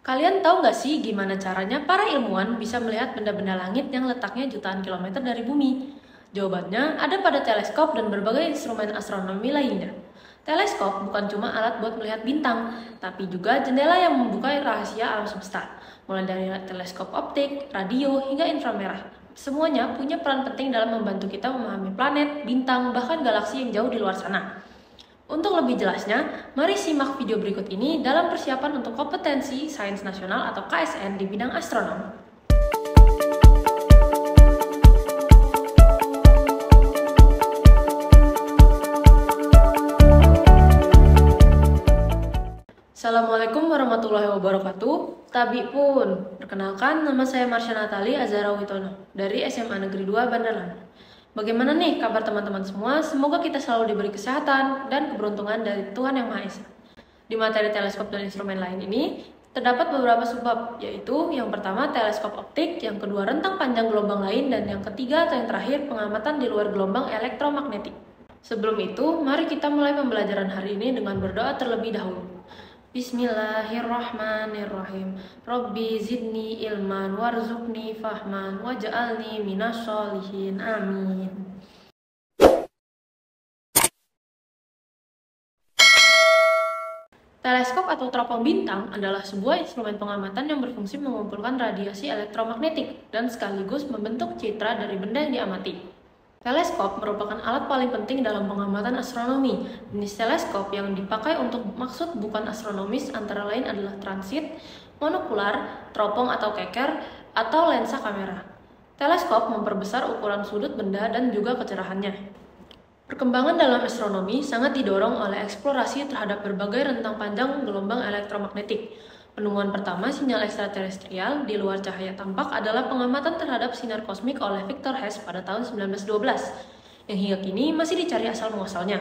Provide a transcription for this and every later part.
Kalian tahu nggak sih gimana caranya para ilmuwan bisa melihat benda-benda langit yang letaknya jutaan kilometer dari bumi? Jawabannya ada pada teleskop dan berbagai instrumen astronomi lainnya. Teleskop bukan cuma alat buat melihat bintang, tapi juga jendela yang membuka rahasia alam semesta. Mulai dari teleskop optik, radio, hingga inframerah. Semuanya punya peran penting dalam membantu kita memahami planet, bintang, bahkan galaksi yang jauh di luar sana. Untuk lebih jelasnya, mari simak video berikut ini dalam persiapan untuk kompetensi Sains Nasional atau KSN di bidang astronomi. Assalamualaikum warahmatullahi wabarakatuh. Tabi pun, perkenalkan nama saya Marsha Natali Azhara Witono dari SMA Negeri 2 Bandar Lampung. Bagaimana nih kabar teman-teman semua? Semoga kita selalu diberi kesehatan dan keberuntungan dari Tuhan Yang Maha Esa. Di materi teleskop dan instrumen lain ini, terdapat beberapa subbab, yaitu yang pertama teleskop optik, yang kedua rentang panjang gelombang lain, dan yang ketiga atau yang terakhir pengamatan di luar gelombang elektromagnetik. Sebelum itu, mari kita mulai pembelajaran hari ini dengan berdoa terlebih dahulu. Bismillahirrahmanirrahim. Rabbi zidni ilman warzuqni fahman waj'alni minas sholihin. Amin. Teleskop atau teropong bintang adalah sebuah instrumen pengamatan yang berfungsi mengumpulkan radiasi elektromagnetik dan sekaligus membentuk citra dari benda yang diamati. Teleskop merupakan alat paling penting dalam pengamatan astronomi. Jenis teleskop yang dipakai untuk maksud bukan astronomis antara lain adalah transit, monokular, teropong atau keker, atau lensa kamera. Teleskop memperbesar ukuran sudut benda dan juga kecerahannya. Perkembangan dalam astronomi sangat didorong oleh eksplorasi terhadap berbagai rentang panjang gelombang elektromagnetik. Penemuan pertama sinyal ekstraterestrial di luar cahaya tampak adalah pengamatan terhadap sinar kosmik oleh Victor Hess pada tahun 1912, yang hingga kini masih dicari asal-muasalnya.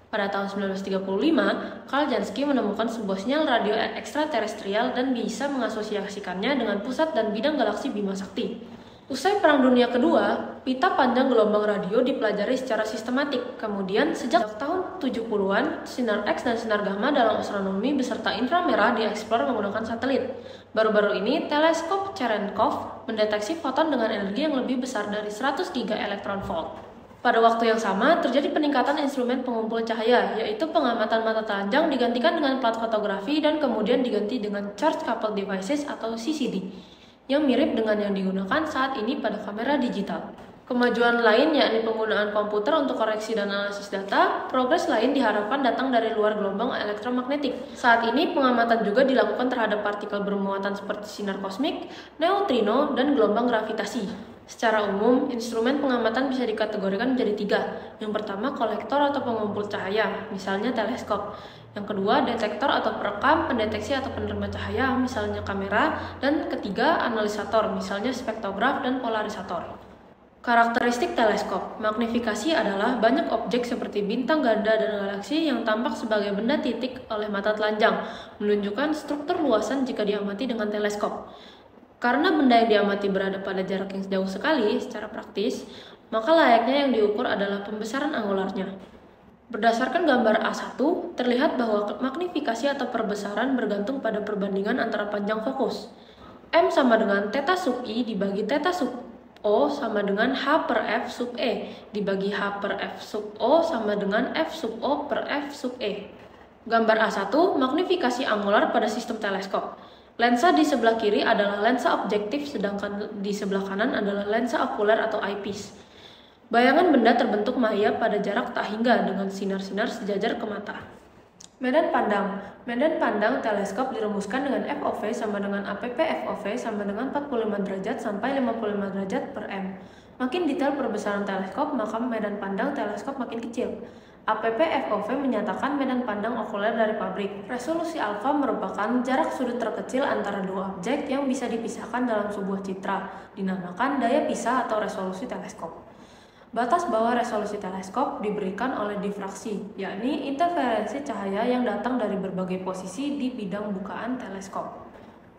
Pada tahun 1935, Carl Jansky menemukan sebuah sinyal radio ekstraterestrial dan bisa mengasosiasikannya dengan pusat dan bidang galaksi Bima Sakti. Usai Perang Dunia Kedua, pita panjang gelombang radio dipelajari secara sistematik. Kemudian, sejak tahun 70-an, sinar X dan sinar gamma dalam astronomi beserta inframerah dieksplor menggunakan satelit. Baru-baru ini, teleskop Cherenkov mendeteksi foton dengan energi yang lebih besar dari 100 giga elektron volt. Pada waktu yang sama, terjadi peningkatan instrumen pengumpul cahaya, yaitu pengamatan mata telanjang digantikan dengan plat fotografi dan kemudian diganti dengan Charge Coupled Devices atau CCD. Yang mirip dengan yang digunakan saat ini pada kamera digital. Kemajuan lain yakni penggunaan komputer untuk koreksi dan analisis data. Progres lain diharapkan datang dari luar gelombang elektromagnetik. Saat ini pengamatan juga dilakukan terhadap partikel bermuatan seperti sinar kosmik, neutrino, dan gelombang gravitasi. Secara umum, instrumen pengamatan bisa dikategorikan menjadi 3. Yang pertama, kolektor atau pengumpul cahaya, misalnya teleskop. Yang kedua, detektor atau perekam, pendeteksi atau penerima cahaya, misalnya kamera. Dan ketiga, analisator, misalnya spektrograf dan polarisator. Karakteristik teleskop, magnifikasi adalah banyak objek seperti bintang ganda dan galaksi yang tampak sebagai benda titik oleh mata telanjang, menunjukkan struktur luasan jika diamati dengan teleskop. Karena benda yang diamati berada pada jarak yang jauh sekali secara praktis, maka layaknya yang diukur adalah pembesaran angularnya. Berdasarkan gambar A1, terlihat bahwa magnifikasi atau perbesaran bergantung pada perbandingan antara panjang fokus. M sama dengan theta sub I dibagi theta sub O sama dengan H per F sub E dibagi H per F sub O sama dengan F sub O per F sub E. Gambar A1, magnifikasi angular pada sistem teleskop. Lensa di sebelah kiri adalah lensa objektif, sedangkan di sebelah kanan adalah lensa okuler atau eyepiece. Bayangan benda terbentuk maya pada jarak tak hingga dengan sinar-sinar sejajar ke mata. Medan pandang. Medan pandang teleskop dirumuskan dengan FOV sama dengan APP FOV sama dengan 45 derajat sampai 55 derajat per M. Makin detail perbesaran teleskop, maka medan pandang teleskop makin kecil. APP FOV menyatakan medan pandang okuler dari pabrik. Resolusi alfa merupakan jarak sudut terkecil antara dua objek yang bisa dipisahkan dalam sebuah citra, dinamakan daya pisah atau resolusi teleskop. Batas bawah resolusi teleskop diberikan oleh difraksi, yakni interferensi cahaya yang datang dari berbagai posisi di bidang bukaan teleskop.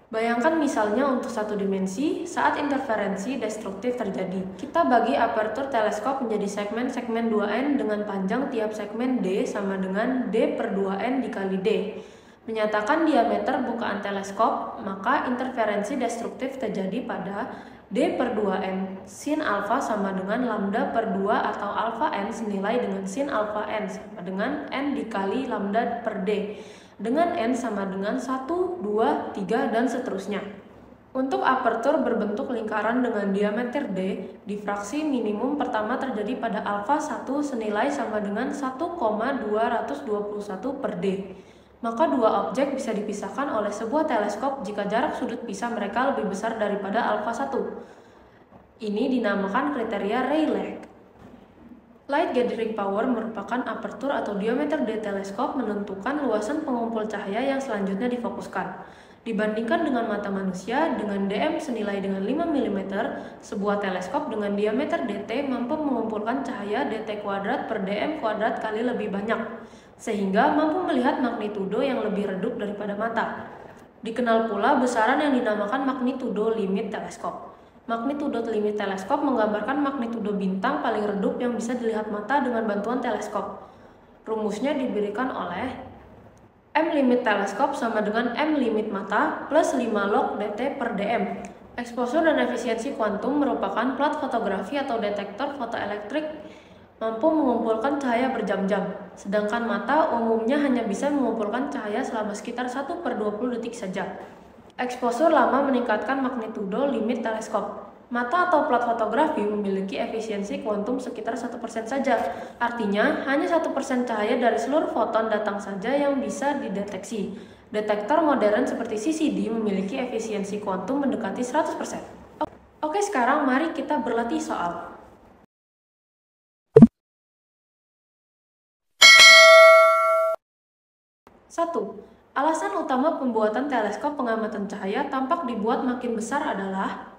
Bayangkan misalnya untuk satu dimensi, saat interferensi destruktif terjadi. Kita bagi apertur teleskop menjadi segmen-segmen 2N dengan panjang tiap segmen D sama dengan D per 2N dikali D. Menyatakan diameter bukaan teleskop, maka interferensi destruktif terjadi pada D per 2N sin alfa sama dengan lambda per 2 atau alfa N senilai dengan sin alfa N sama dengan N dikali lambda per D, dengan N sama dengan 1, 2, 3, dan seterusnya. Untuk apertur berbentuk lingkaran dengan diameter D, difraksi minimum pertama terjadi pada alfa 1 senilai sama dengan 1,221 per D. Maka dua objek bisa dipisahkan oleh sebuah teleskop jika jarak sudut pisah mereka lebih besar daripada alfa 1. Ini dinamakan kriteria Rayleigh. Light gathering power merupakan apertur atau diameter D teleskop menentukan luasan pengumpul cahaya yang selanjutnya difokuskan. Dibandingkan dengan mata manusia dengan DM senilai dengan 5 mm, sebuah teleskop dengan diameter DT mampu mengumpulkan cahaya DT kuadrat per DM kuadrat kali lebih banyak, sehingga mampu melihat magnitudo yang lebih redup daripada mata. Dikenal pula besaran yang dinamakan magnitudo limit teleskop. Magnitudo limit teleskop menggambarkan magnitudo bintang paling redup yang bisa dilihat mata dengan bantuan teleskop. Rumusnya diberikan oleh M limit teleskop sama dengan M limit mata plus 5 log DT per DM. Exposure dan efisiensi kuantum merupakan plat fotografi atau detektor fotoelektrik mampu mengumpulkan cahaya berjam-jam, sedangkan mata umumnya hanya bisa mengumpulkan cahaya selama sekitar 1/20 detik saja. Exposure lama meningkatkan magnitudo limit teleskop. Mata atau plat fotografi memiliki efisiensi kuantum sekitar 1% saja. Artinya, hanya 1% cahaya dari seluruh foton datang saja yang bisa dideteksi. Detektor modern seperti CCD memiliki efisiensi kuantum mendekati 100%. Oke, sekarang mari kita berlatih soal. 1. Alasan utama pembuatan teleskop pengamatan cahaya tampak dibuat makin besar adalah...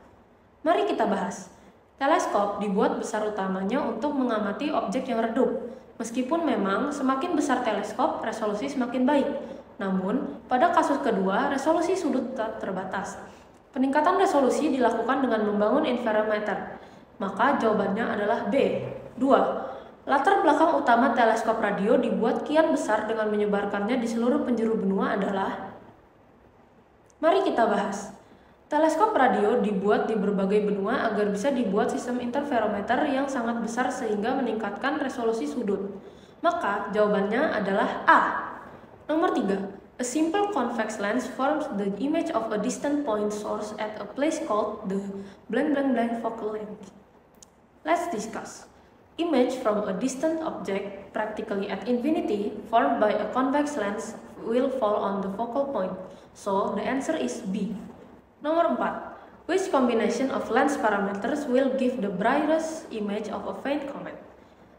Mari kita bahas. Teleskop dibuat besar utamanya untuk mengamati objek yang redup. Meskipun memang semakin besar teleskop, resolusi semakin baik. Namun, pada kasus kedua, resolusi sudut tetap terbatas. Peningkatan resolusi dilakukan dengan membangun interferometer. Maka jawabannya adalah B. 2. Latar belakang utama teleskop radio dibuat kian besar dengan menyebarkannya di seluruh penjuru benua adalah... Mari kita bahas. Teleskop radio dibuat di berbagai benua agar bisa dibuat sistem interferometer yang sangat besar sehingga meningkatkan resolusi sudut. Maka jawabannya adalah A. Nomor 3. A simple convex lens forms the image of a distant point source at a place called the blank blank blank focal length. Let's discuss. Image from a distant object, practically at infinity, formed by a convex lens will fall on the focal point. So the answer is B. Nomor 4. Which combination of lens parameters will give the brightest image of a faint comet?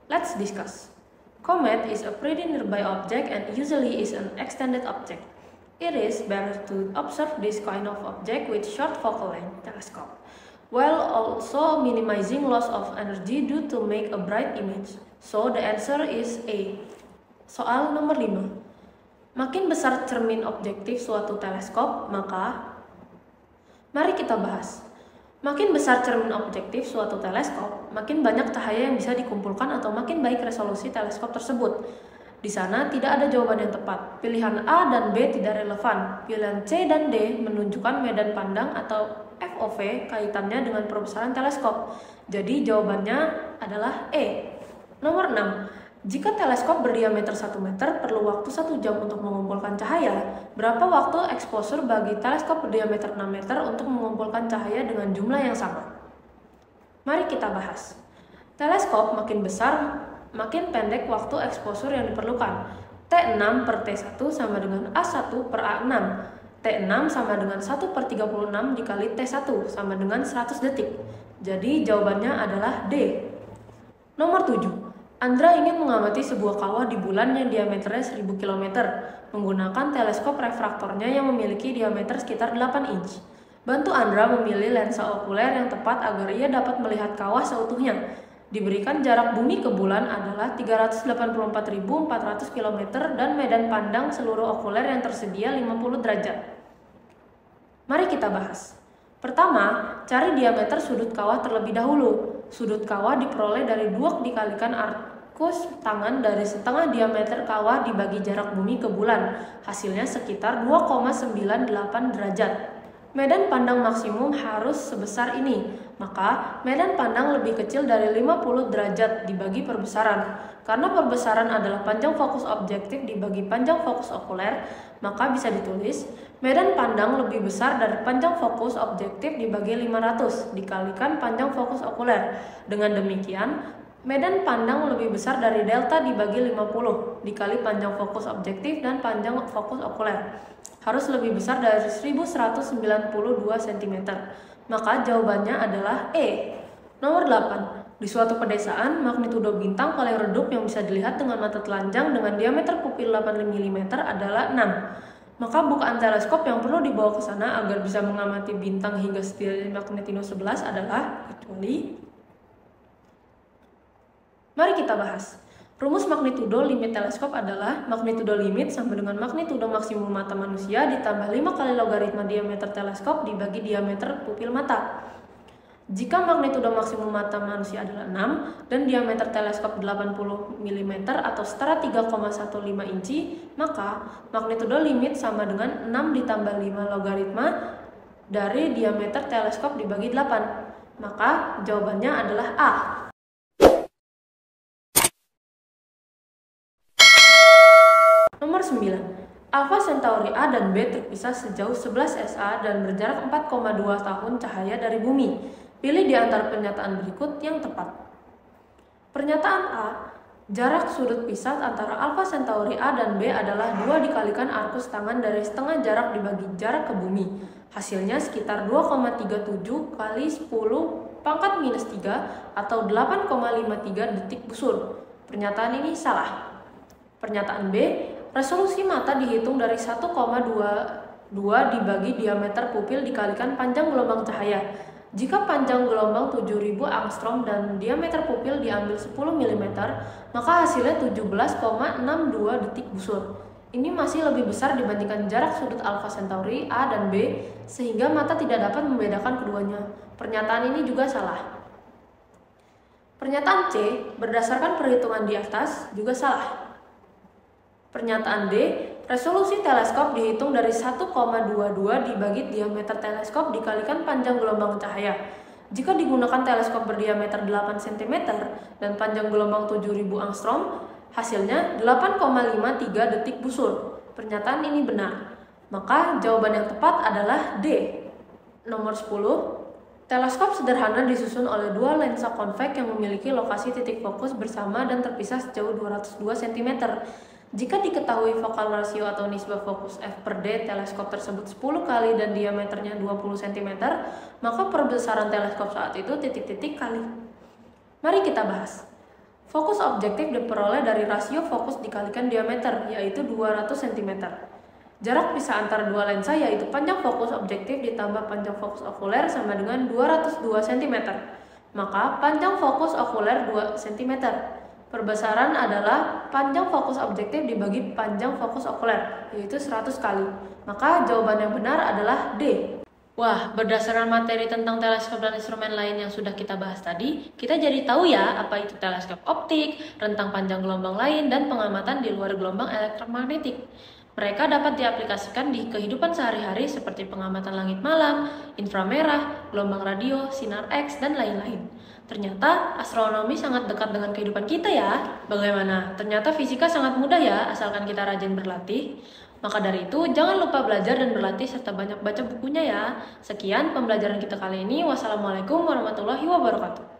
Let's discuss. Comet is a pretty nearby object and usually is an extended object. It is better to observe this kind of object with short focal length telescope, while also minimizing loss of energy due to make a bright image. So the answer is A. Soal nomor 5. Makin besar cermin objektif suatu teleskop, maka mari kita bahas. Makin besar cermin objektif suatu teleskop, makin banyak cahaya yang bisa dikumpulkan atau makin baik resolusi teleskop tersebut. Di sana tidak ada jawaban yang tepat. Pilihan A dan B tidak relevan. Pilihan C dan D menunjukkan medan pandang atau FOV kaitannya dengan perbesaran teleskop. Jadi jawabannya adalah E. Nomor 6. Jika teleskop berdiameter 1 meter perlu waktu 1 jam untuk mengumpulkan cahaya, berapa waktu exposure bagi teleskop berdiameter 6 meter untuk mengumpulkan cahaya dengan jumlah yang sama? Mari kita bahas. Teleskop makin besar, makin pendek waktu exposure yang diperlukan. T6 per T1 sama dengan A1 per A6. T6 sama dengan 1/36 dikali T1 sama dengan 100 detik. Jadi jawabannya adalah D. Nomor 7. Andra ingin mengamati sebuah kawah di bulan yang diameternya 1000 km menggunakan teleskop refraktornya yang memiliki diameter sekitar 8 inch. Bantu Andra memilih lensa okuler yang tepat agar ia dapat melihat kawah seutuhnya. Diberikan jarak bumi ke bulan adalah 384.400 km dan medan pandang seluruh okuler yang tersedia 50 derajat. Mari kita bahas. Pertama, cari diameter sudut kawah terlebih dahulu. Sudut kawah diperoleh dari 2 dikalikan arkus tangan dari setengah diameter kawah dibagi jarak bumi ke bulan. Hasilnya sekitar 2,98 derajat. Medan pandang maksimum harus sebesar ini, maka medan pandang lebih kecil dari 50 derajat dibagi perbesaran. Karena perbesaran adalah panjang fokus objektif dibagi panjang fokus okuler, maka bisa ditulis medan pandang lebih besar dari panjang fokus objektif dibagi 500 dikalikan panjang fokus okuler. Dengan demikian, medan pandang lebih besar dari delta dibagi 50 dikali panjang fokus objektif dan panjang fokus okuler. Harus lebih besar dari 1192 cm. Maka jawabannya adalah E. Nomor 8. Di suatu pedesaan, magnitudo bintang paling redup yang bisa dilihat dengan mata telanjang dengan diameter pupil 8 mm adalah 6. Maka bukaan teleskop yang perlu dibawa ke sana agar bisa mengamati bintang hingga setidaknya magnitudo 11 adalah kecuali. Mari kita bahas. Rumus magnitudo limit teleskop adalah magnitudo limit sama dengan magnitudo maksimum mata manusia ditambah 5 kali logaritma diameter teleskop dibagi diameter pupil mata. Jika magnitudo maksimum mata manusia adalah 6 dan diameter teleskop 80 mm atau setara 3,15 inci, maka magnitudo limit sama dengan 6 ditambah 5 logaritma dari diameter teleskop dibagi 8. Maka jawabannya adalah A. Nomor 9. Alpha Centauri A dan B terpisah sejauh 11 SA dan berjarak 4,2 tahun cahaya dari bumi. Pilih di antara pernyataan berikut yang tepat. Pernyataan A, jarak sudut pisah antara Alpha Centauri A dan B adalah 2 dikalikan arkus tangan dari setengah jarak dibagi jarak ke bumi. Hasilnya sekitar 2,37 kali 10 pangkat minus 3 atau 8,53 detik busur. Pernyataan ini salah. Pernyataan B, resolusi mata dihitung dari 1,22 dibagi diameter pupil dikalikan panjang gelombang cahaya. Jika panjang gelombang 7000 angstrom dan diameter pupil diambil 10 mm, maka hasilnya 17,62 detik busur. Ini masih lebih besar dibandingkan jarak sudut Alpha Centauri A dan B, sehingga mata tidak dapat membedakan keduanya. Pernyataan ini juga salah. Pernyataan C, berdasarkan perhitungan di atas, juga salah. Pernyataan D, resolusi teleskop dihitung dari 1,22 dibagi diameter teleskop dikalikan panjang gelombang cahaya. Jika digunakan teleskop berdiameter 8 cm dan panjang gelombang 7000 angstrom, hasilnya 8,53 detik busur. Pernyataan ini benar. Maka jawaban yang tepat adalah D. Nomor 10. Teleskop sederhana disusun oleh dua lensa konveks yang memiliki lokasi titik fokus bersama dan terpisah sejauh 202 cm. Jika diketahui focal rasio atau nisbah fokus f per d teleskop tersebut 10 kali dan diameternya 20 cm, maka perbesaran teleskop saat itu titik-titik kali. Mari kita bahas. Fokus objektif diperoleh dari rasio fokus dikalikan diameter, yaitu 200 cm. Jarak pisah antara dua lensa yaitu panjang fokus objektif ditambah panjang fokus okuler sama dengan 202 cm. Maka panjang fokus okuler 2 cm. Perbesaran adalah panjang fokus objektif dibagi panjang fokus okuler, yaitu 100 kali. Maka jawaban yang benar adalah D. Wah, berdasarkan materi tentang teleskop dan instrumen lain yang sudah kita bahas tadi, kita jadi tahu ya apa itu teleskop optik, rentang panjang gelombang lain, dan pengamatan di luar gelombang elektromagnetik. Mereka dapat diaplikasikan di kehidupan sehari-hari seperti pengamatan langit malam, inframerah, gelombang radio, sinar X, dan lain-lain. Ternyata astronomi sangat dekat dengan kehidupan kita ya. Bagaimana? Ternyata fisika sangat mudah ya, asalkan kita rajin berlatih. Maka dari itu, jangan lupa belajar dan berlatih serta banyak baca bukunya ya. Sekian pembelajaran kita kali ini. Wassalamualaikum warahmatullahi wabarakatuh.